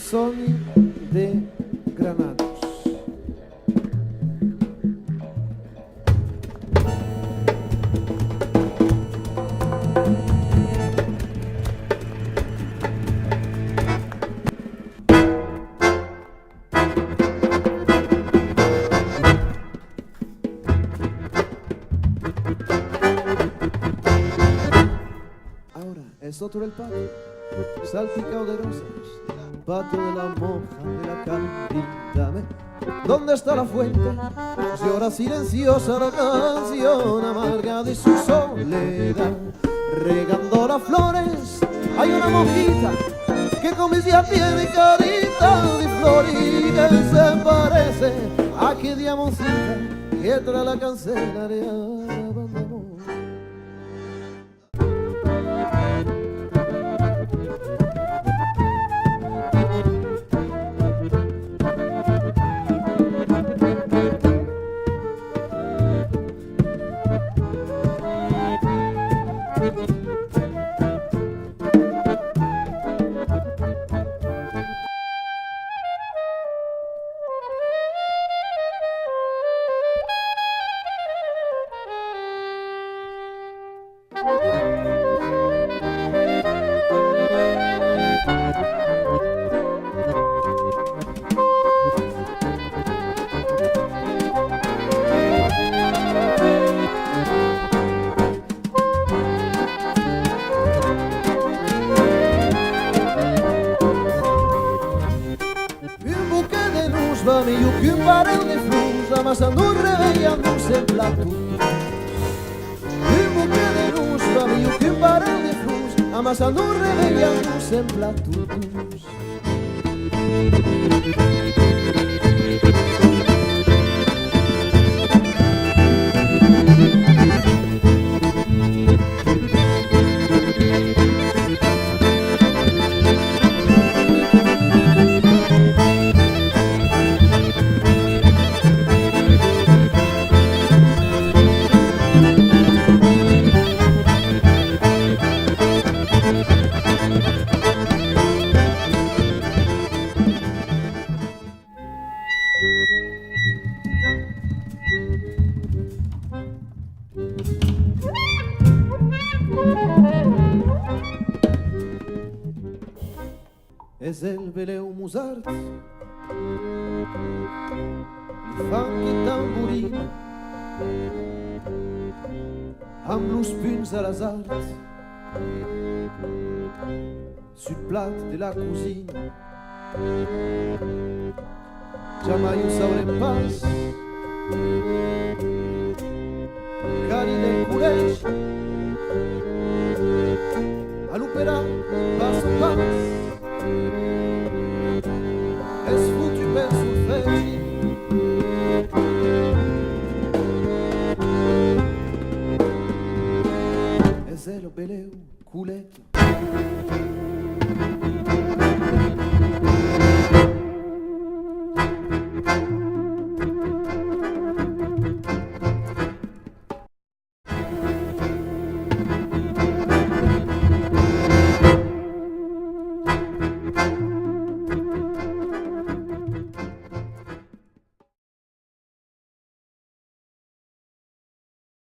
Sony de Granados. Ahora es otro el patio, salpicado de rosas, patio de la monja de la Candidame. ¿Dónde está la fuente? Llora silenciosa la canción amarga de su soledad. Regando las flores hay una monjita que con mis días tiene carita de flor y que se parece a que diamoncita que trae la cancelaria banda amor. Io che un barel de flus amassando reveillant-nos en platos. Un buquet de luz, io que un barel de flus amassando reveillant-nos en platos. És el veleu Mozart, il funk i tamborí, amb los punts a les arts, sur le plat de la cuisine. Jamais ho sabrem pas, car il encoureix a l'opéra pas a pas. És foutu per solfeig. És el veleu culet.